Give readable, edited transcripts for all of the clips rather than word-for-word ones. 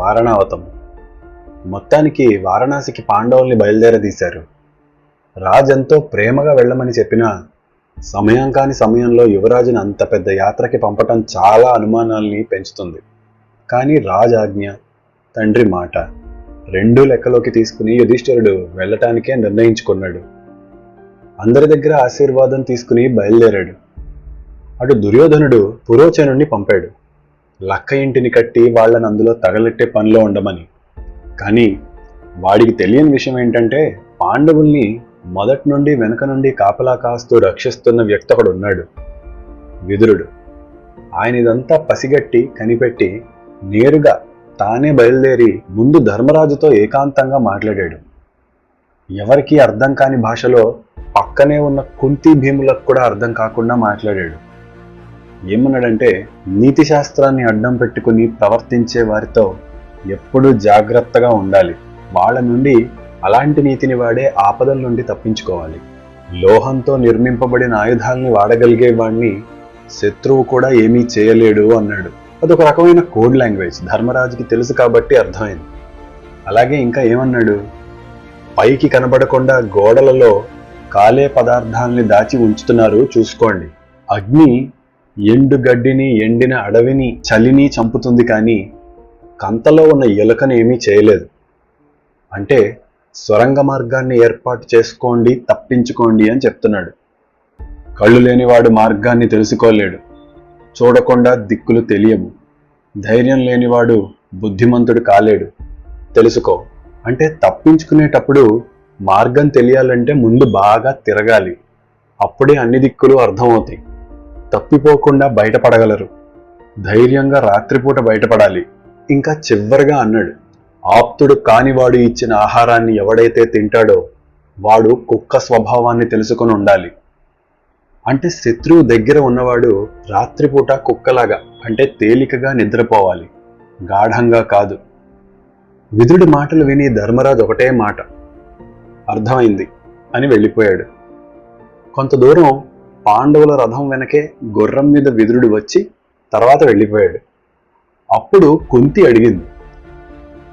వారణావతం. మొత్తానికి వారణాసికి పాండవుల్ని బయలుదేరదీశారు. రాజు ఎంతో ప్రేమగా వెళ్ళమని చెప్పినా సమయం కాని సమయంలో యువరాజుని అంత పెద్ద యాత్రకి పంపటం చాలా అనుమానాల్ని పెంచుతుంది. కానీ రాజాజ్ఞ, తండ్రి మాట రెండూ లెక్కలోకి తీసుకుని యుధిష్ఠిరుడు వెళ్ళటానికే నిర్ణయించుకున్నాడు. అందరి దగ్గర ఆశీర్వాదం తీసుకుని బయలుదేరాడు. అటు దుర్యోధనుడు పురోచనుణ్ణి పంపాడు, లక్క ఇంటిని కట్టి వాళ్లను అందులో తగలెట్టే పనిలో ఉండమని. కానీ వాడికి తెలియని విషయం ఏంటంటే పాండవుల్ని మొదటి నుండి వెనక నుండి కాపలా కాస్తూ రక్షిస్తున్న వ్యక్తి ఒకడున్నాడు, విదురుడు. ఆయన ఇదంతా పసిగట్టి కనిపెట్టి నేరుగా తానే బయలుదేరి ముందు ధర్మరాజుతో ఏకాంతంగా మాట్లాడాడు. ఎవరికీ అర్థం కాని భాషలో పక్కనే ఉన్న కుంతి భీములకు కూడా అర్థం కాకుండా మాట్లాడాడు. ఏమన్నాడంటే, నీతి శాస్త్రాన్ని అడ్డం పెట్టుకుని ప్రవర్తించే వారితో ఎప్పుడూ జాగ్రత్తగా ఉండాలి. వాళ్ళ నుండి అలాంటి నీతిని వాడే ఆపదల నుండి తప్పించుకోవాలి. లోహంతో నిర్మింపబడిన ఆయుధాలని వాడగలిగే వాణ్ణి శత్రువు కూడా ఏమీ చేయలేడు అన్నాడు. అదొక రకమైన కోడ్ లాంగ్వేజ్. ధర్మరాజుకి తెలుసు కాబట్టి అర్థమైంది. అలాగే ఇంకా ఏమన్నాడు, పైకి కనబడకుండా గోడలలో కాలే పదార్థాలని దాచి ఉంచుతున్నారు, చూసుకోండి. అగ్ని ఎండు గడ్డిని, ఎండిన అడవిని, చలిని చంపుతుంది, కానీ కంతలో ఉన్న ఎలుకను ఏమీ చేయలేదు. అంటే సొరంగ మార్గాన్ని ఏర్పాటు చేసుకోండి, తప్పించుకోండి అని చెప్తున్నాడు. కళ్ళు లేనివాడు మార్గాన్ని తెలుసుకోలేడు, చూడకుండా దిక్కులు తెలియము. ధైర్యం లేనివాడు బుద్ధిమంతుడు కాలేడు, తెలుసుకో. అంటే తప్పించుకునేటప్పుడు మార్గం తెలియాలంటే ముందు బాగా తిరగాలి, అప్పుడే అన్ని దిక్కులు అర్థమవుతాయి. తప్పిపోకుండా బయటపడగలరు. ధైర్యంగా రాత్రిపూట బయటపడాలి. ఇంకా చివరిగా అన్నాడు, ఆప్తుడు కానివాడు ఇచ్చిన ఆహారాన్ని ఎవడైతే తింటాడో వాడు కుక్క స్వభావాన్ని తెలుసుకొని ఉండాలి. అంటే శత్రువు దగ్గర ఉన్నవాడు రాత్రిపూట కుక్కలాగా, అంటే తేలికగా నిద్రపోవాలి, గాఢంగా కాదు. విదురుడి మాటలు విని ధర్మరాజు ఒకటే మాట, అర్థమైంది అని వెళ్ళిపోయాడు. కొంత దూరం పాండవుల రథం వెనకే గుర్రం మీద విదురుడు వచ్చి తర్వాత వెళ్ళిపోయాడు. అప్పుడు కుంతి అడిగింది,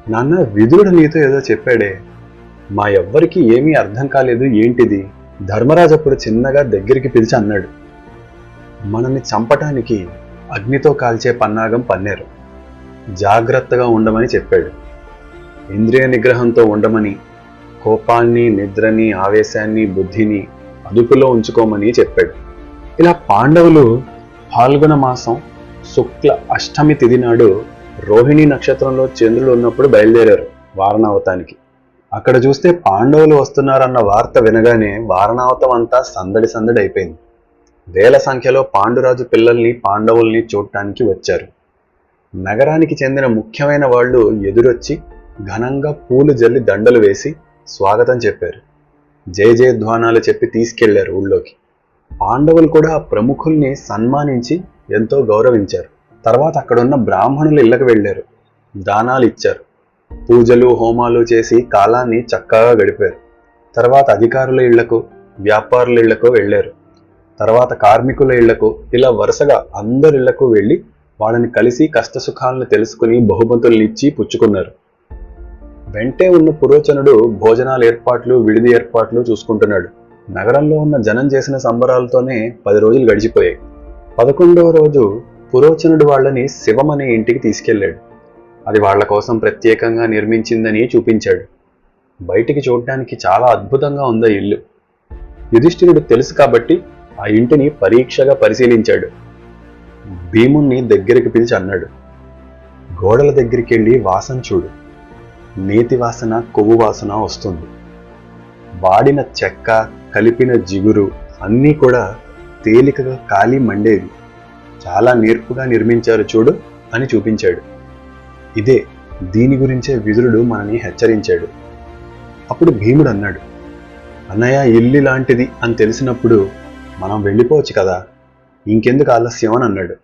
నాన్న, విదురుడు నీతో ఏదో చెప్పాడే, మా ఎవ్వరికి ఏమీ అర్థం కాలేదు, ఏంటిది? ధర్మరాజు అప్పుడు చిన్నగా దగ్గరికి పిలిచి అన్నాడు, మనల్ని చంపటానికి అగ్నితో కాల్చే పన్నాగం పన్నేరు, జాగ్రత్తగా ఉండమని చెప్పాడు. ఇంద్రియ నిగ్రహంతో ఉండమని, కోపాన్ని, నిద్రని, ఆవేశాన్ని, బుద్ధిని అదుపులో ఉంచుకోమని చెప్పాడు. ఇలా పాండవులు ఫాల్గుణ మాసం శుక్ల అష్టమి తిథి నాడు రోహిణి నక్షత్రంలో చంద్రుడు ఉన్నప్పుడు బయలుదేరారు వారణావతానికి. అక్కడ చూస్తే పాండవులు వస్తున్నారన్న వార్త వినగానే వారణావతం అంతా సందడి సందడి అయిపోయింది. వేల సంఖ్యలో పాండురాజు పిల్లల్ని, పాండవుల్ని చూడటానికి వచ్చారు. నగరానికి చెందిన ముఖ్యమైన వాళ్ళు ఎదురొచ్చి ఘనంగా పూలు జల్లి దండలు వేసి స్వాగతం చెప్పారు. జయ జయధ్వానాలు చెప్పి తీసుకెళ్లారు ఊళ్ళోకి. పాండవులు కూడా ప్రముఖుల్ని సన్మానించి ఎంతో గౌరవించారు. తర్వాత అక్కడున్న బ్రాహ్మణుల ఇళ్లకు వెళ్లారు, దానాలు ఇచ్చారు, పూజలు హోమాలు చేసి కాలాన్ని చక్కగా గడిపారు. తర్వాత అధికారుల ఇళ్లకు, వ్యాపారుల ఇళ్లకు వెళ్లారు. తర్వాత కార్మికుల ఇళ్లకు, ఇలా వరుసగా అందరిళ్లకు వెళ్లి వాళ్ళని కలిసి కష్టసుఖాలను తెలుసుకుని బహుమతుల్ని ఇచ్చి పుచ్చుకున్నారు. వెంటే ఉన్న పురోచనుడు భోజనాల ఏర్పాట్లు, విడిది ఏర్పాట్లు చూసుకుంటున్నాడు. నగరంలో ఉన్న జనం చేసిన సంబరాలతోనే 10 రోజులు గడిచిపోయాయి. 11వ రోజు పురోచనుడు వాళ్ళని శివం అనే ఇంటికి తీసుకెళ్లాడు. అది వాళ్ల కోసం ప్రత్యేకంగా నిర్మించిందని చూపించాడు. బయటికి చూడటానికి చాలా అద్భుతంగా ఉందా ఇల్లు. యుధిష్ఠిరుడు తెలుసు కాబట్టి ఆ ఇంటిని పరీక్షగా పరిశీలించాడు. భీముణ్ణి దగ్గరికి పిలిచి అన్నాడు, గోడల దగ్గరికి వెళ్ళి వాసన చూడు, నేతి వాసన, కొవ్వు వాసన వస్తుంది. వాడిన చెక్క, కలిపిన జిగురు అన్నీ కూడా తేలికగా కాలి మండేవి. చాలా నేర్పుగా నిర్మించారు చూడు అని చూపించాడు. ఇదే, దీని గురించే విదురుడు మనని హెచ్చరించాడు. అప్పుడు భీముడు అన్నాడు, అన్నయ్య, ఇల్లు లాంటిది అని తెలిసినప్పుడు మనం వెళ్ళిపోవచ్చు కదా, ఇంకెందుకు ఆలస్యం అని అన్నాడు.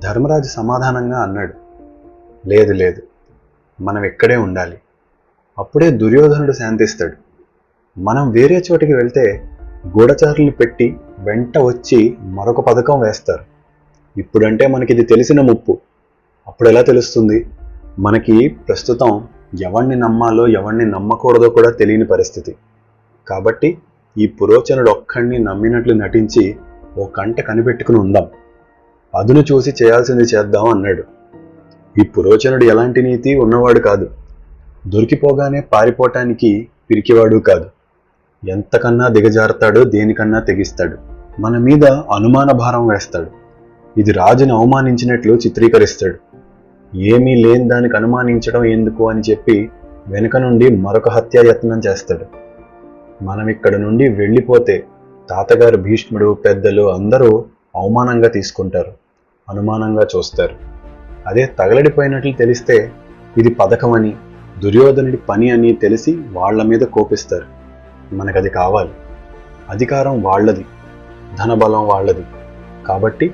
ధర్మరాజు సమాధానంగా అన్నాడు, లేదు లేదు, మనం ఇక్కడే ఉండాలి, అప్పుడే దుర్యోధనుడు శాంతిస్తాడు. మనం వేరే చోటికి వెళ్తే గూఢచారుల్ని పెట్టి వెంట వచ్చి మరొక పథకం వేస్తారు. ఇప్పుడంటే మనకిది తెలిసిన ముప్పు, అప్పుడు ఎలా తెలుస్తుంది? మనకి ప్రస్తుతం ఎవరిని నమ్మాలో ఎవరిని నమ్మకూడదో కూడా తెలియని పరిస్థితి. కాబట్టి ఈ పురోచనుడు ఒక్కడిని నమ్మినట్లు నటించి ఓ కంట కనిపెట్టుకుని ఉందాం, అదును చూసి చేయాల్సింది చేద్దాం అన్నాడు. ఈ పురోచనుడు ఎలాంటి నీతి ఉన్నవాడు కాదు, దొరికిపోగానే పారిపోవటానికి పిరికివాడు కాదు. ఎంతకన్నా దిగజారుతాడో దేనికన్నా తెగిస్తాడు. మన మీద అనుమాన భారం వేస్తాడు. ఇది రాజుని అవమానించినట్లు చిత్రీకరిస్తాడు. ఏమీ లేని దానికి అనుమానించడం ఎందుకు అని చెప్పి వెనుక నుండి మరొక హత్యాయత్నం చేస్తాడు. మనం ఇక్కడ నుండి వెళ్ళిపోతే తాతగారు భీష్ముడు పెద్దలు అందరూ అవమానంగా తీసుకుంటారు, అనుమానంగా చూస్తారు. అదే తగలడిపోయినట్లు తెలిస్తే ఇది పథకమని దుర్యోధనుడి పని అని తెలిసి వాళ్ల మీద కోపిస్తారు. మనకది కావాలి. అధికారం వాళ్లది, ధనబలం వాళ్లది. కాబట్టి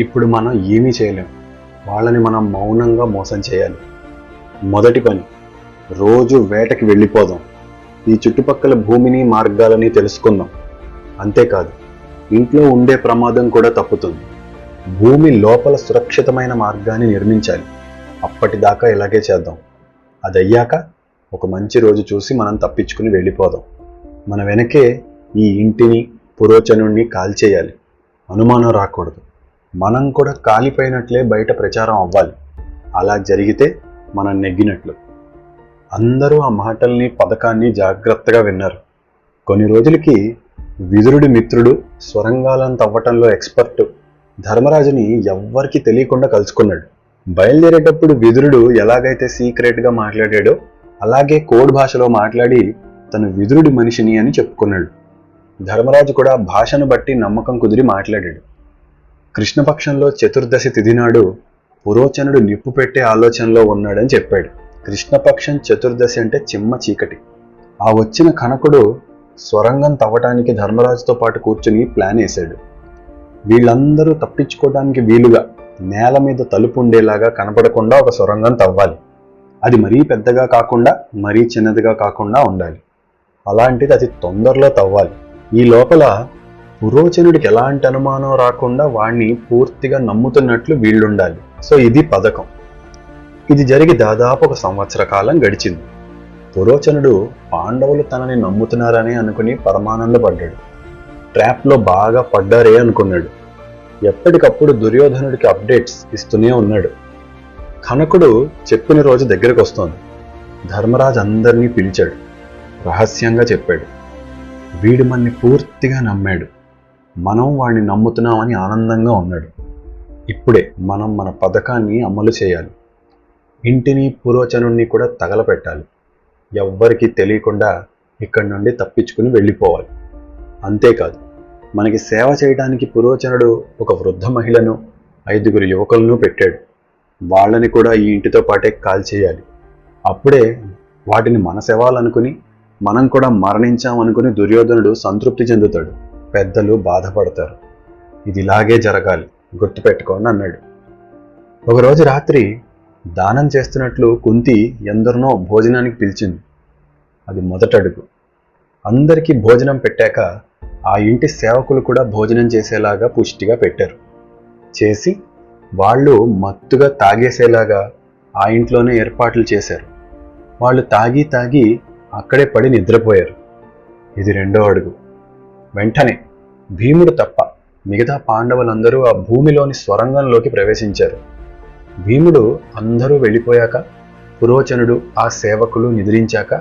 ఇప్పుడు మనం ఏమీ చేయలేం. వాళ్ళని మనం మౌనంగా మోసం చేయాలి. మొదటి పని, రోజు వేటకి వెళ్ళిపోదాం. ఈ చుట్టుపక్కల భూమిని మార్గాలని తెలుసుకుందాం. అంతేకాదు, ఇంట్లో ఉండే ప్రమాదం కూడా తప్పుతుంది. భూమి లోపల సురక్షితమైన మార్గాన్ని నిర్మించాలి. అప్పటిదాకా ఇలాగే చేద్దాం. అదయ్యాక ఒక మంచి రోజు చూసి మనం తప్పించుకుని వెళ్ళిపోదాం. మన వెనకే ఈ ఇంటిని పురోచనుణ్ణి కాల్చేయాలి. అనుమానం రాకూడదు. మనం కూడా కాలిపోయినట్లే బయట ప్రచారం అవ్వాలి. అలా జరిగితే మనం నెగ్గినట్లు. అందరూ ఆ మాటల్ని పథకాన్ని జాగ్రత్తగా విన్నారు. కొన్ని రోజులకి విదురుడి మిత్రుడు, స్వరంగాలను తవ్వటంలో ఎక్స్పర్ట్ ధర్మరాజుని ఎవ్వరికీ తెలియకుండా కలుసుకున్నాడు. బయలుదేరేటప్పుడు విదురుడు ఎలాగైతే సీక్రెట్గా మాట్లాడాడో అలాగే కోడ్ భాషలో మాట్లాడి తను విదురుడి మనిషిని అని చెప్పుకున్నాడు. ధర్మరాజు కూడా భాషను బట్టి నమ్మకం కుదిరి మాట్లాడాడు. కృష్ణపక్షంలో చతుర్దశి తిథి నాడు పురోచనుడు నిప్పు పెట్టే ఆలోచనలో ఉన్నాడని చెప్పాడు. కృష్ణపక్షం చతుర్దశి అంటే చిమ్మ చీకటి. ఆ వచ్చిన కనకుడు స్వరంగం తవ్వటానికి ధర్మరాజుతో పాటు కూర్చుని ప్లాన్ వేశాడు. వీళ్ళందరూ తప్పించుకోవడానికి వీలుగా నేల మీద తలుపు ఉండేలాగా కనపడకుండా ఒక సొరంగం తవ్వాలి. అది మరీ పెద్దగా కాకుండా మరీ చిన్నదిగా కాకుండా ఉండాలి. అలాంటిది అది తొందరలో తవ్వాలి. ఈ లోపల పురోచనుడికి ఎలాంటి అనుమానం రాకుండా వాణ్ణి పూర్తిగా నమ్ముతున్నట్లు వీళ్ళుండాలి. సో ఇది పథకం. ఇది జరిగి దాదాపు 1 సంవత్సర కాలం గడిచింది. పురోచనుడు పాండవులు తనని నమ్ముతున్నారని అనుకుని పరమానందపడ్డాడు. ట్రాప్లో బాగా పడ్డారే అనుకున్నాడు. ఎప్పటికప్పుడు దుర్యోధనుడికి అప్డేట్స్ ఇస్తూనే ఉన్నాడు. కనకుడు చెప్పిన రోజు దగ్గరకు వస్తోంది. ధర్మరాజు అందరినీ పిలిచాడు. రహస్యంగా చెప్పాడు. వీడు మన్ని పూర్తిగా నమ్మాడు. మనం వాడిని నమ్ముతున్నామని ఆనందంగా ఉన్నాడు. ఇప్పుడే మనం మన పథకాన్ని అమలు చేయాలి. ఇంటిని పురోచనుణ్ణి కూడా తగలపెట్టాలి. ఎవ్వరికీ తెలియకుండా ఇక్కడి నుండి తప్పించుకుని వెళ్ళిపోవాలి. అంతేకాదు, మనకి సేవ చేయడానికి పురోచనుడు ఒక వృద్ధ మహిళను 5 యువకులను పెట్టాడు. వాళ్ళని కూడా ఈ ఇంటితో పాటే కాల్చేయాలి. అప్పుడే వాటిని మన శవాలనుకుని మనం కూడా మరణించామనుకుని దుర్యోధనుడు సంతృప్తి చెందుతాడు. పెద్దలు బాధపడతారు. ఇది ఇలాగే జరగాలి, గుర్తుపెట్టుకోండి అన్నాడు. ఒకరోజు రాత్రి దానం చేస్తున్నట్లు కుంతి ఎందరినో భోజనానికి పిలిచింది. అది మొదటడుగు. అందరికీ భోజనం పెట్టాక ఆ ఇంటి సేవకులు కూడా భోజనం చేసేలాగా పుష్టిగా పెట్టారు. చేసి వాళ్ళు మత్తుగా తాగేసేలాగా ఆ ఇంట్లోనే ఏర్పాట్లు చేశారు. వాళ్ళు తాగి అక్కడే పడి నిద్రపోయారు. ఇది 2వ అడుగు. వెంటనే భీముడు తప్ప మిగతా పాండవులందరూ ఆ భూమిలోని స్వరంగంలోకి ప్రవేశించారు. భీముడు అందరూ వెళ్ళిపోయాక పురోచనుడు ఆ సేవకులు నిద్రించాక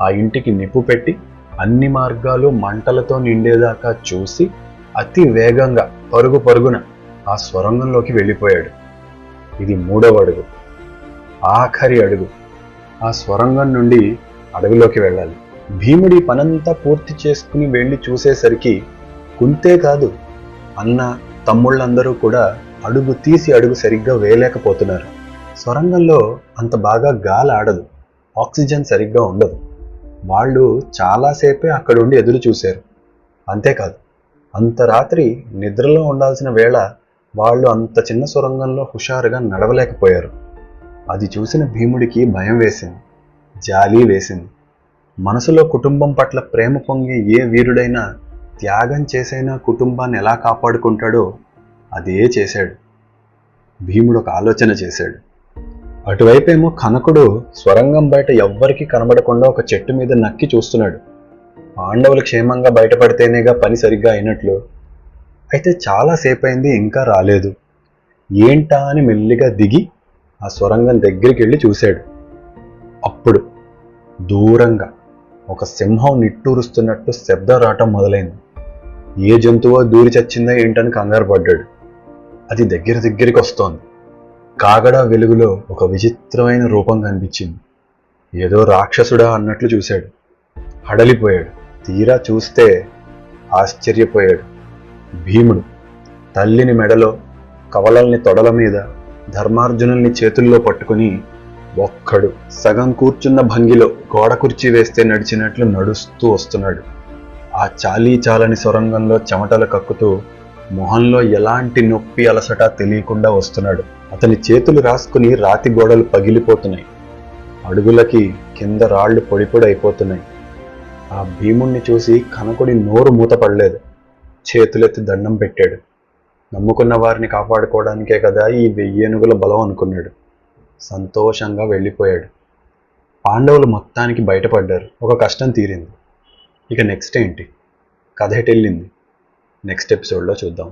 ఆ ఇంటికి నిప్పు పెట్టి అన్ని మార్గాలు మంటలతో నిండేదాకా చూసి అతి వేగంగా పరుగున ఆ స్వరంగంలోకి వెళ్ళిపోయాడు. ఇది 3వ అడుగు, ఆఖరి అడుగు. ఆ స్వరంగం నుండి అడవిలోకి వెళ్ళాలి. భీముడి పనంతా పూర్తి చేసుకుని వెళ్ళి చూసేసరికి కుంతే కాదు, అన్న తమ్ముళ్ళందరూ కూడా అడుగు తీసి అడుగు సరిగ్గా వేయలేకపోతున్నారు. స్వరంగంలో అంత బాగా గాలి ఆడదు, ఆక్సిజన్ సరిగ్గా ఉండదు. వాళ్ళు చాలాసేపే అక్కడుండి ఎదురు చూశారు. అంతేకాదు, అంత రాత్రి నిద్రలో ఉండాల్సిన వేళ వాళ్ళు అంత చిన్న సొరంగంలో హుషారుగా నడవలేకపోయారు. అది చూసిన భీముడికి భయం వేసింది, జాలి వేసింది. మనసులో కుటుంబం పట్ల ప్రేమ పొంగే ఏ వీరుడైనా త్యాగం చేసైనా కుటుంబాన్ని ఎలా కాపాడుకుంటాడో అదే చేశాడు. భీముడు ఒక ఆలోచన చేశాడు. అటువైపేమో కనకుడు స్వరంగం బయట ఎవ్వరికీ కనబడకుండా ఒక చెట్టు మీద నక్కి చూస్తున్నాడు. పాండవులు క్షేమంగా బయటపడితేనేగా పని సరిగ్గా అయినట్లు. అయితే చాలాసేపు అయింది, ఇంకా రాలేదు. ఏంటా అని మెల్లిగా దిగి ఆ స్వరంగం దగ్గరికి వెళ్ళి చూశాడు. అప్పుడు దూరంగా ఒక సింహం నిట్టూరుస్తున్నట్టు శబ్దం రావటం మొదలైంది. ఏ జంతువో దూరి చచ్చిందా ఏంటని కంగారు పడ్డాడు. అది దగ్గరికి వస్తోంది. కాగడా వెలుగులో ఒక విచిత్రమైన రూపం కనిపించింది. ఏదో రాక్షసుడా అన్నట్లు చూశాడు. హడలిపోయాడు. తీరా చూస్తే ఆశ్చర్యపోయాడు. భీముడు తల్లిని మెడలో, కవలల్ని తొడల మీద, ధర్మార్జునుల్ని చేతుల్లో పట్టుకుని ఒక్కడు సగం కూర్చున్న భంగిలో గోడ కుర్చీ వేస్తే నడిచినట్లు నడుస్తూ వస్తున్నాడు. ఆ చాలని సొరంగంలో చెమటలు కక్కుతూ మొహంలో ఎలాంటి నొప్పి అలసట తెలియకుండా వస్తున్నాడు. అతని చేతులు రాసుకుని రాతి గోడలు పగిలిపోతున్నాయి. అడుగులకి కింద రాళ్లు పొడి అయిపోతున్నాయి. ఆ భీముణ్ణి చూసి కనకుడి నోరు మూతపడలేదు. చేతులెత్తి దండం పెట్టాడు. నమ్ముకున్న వారిని కాపాడుకోవడానికే కదా ఈ 1000 ఏనుగుల బలం అనుకున్నాడు. సంతోషంగా వెళ్ళిపోయాడు. పాండవులు మొత్తానికి బయటపడ్డారు. ఒక కష్టం తీరింది. ఇక నెక్స్ట్ ఏంటి, కథ ఎటెళ్ళింది, నెక్స్ట్ ఎపిసోడ్లో చూద్దాం.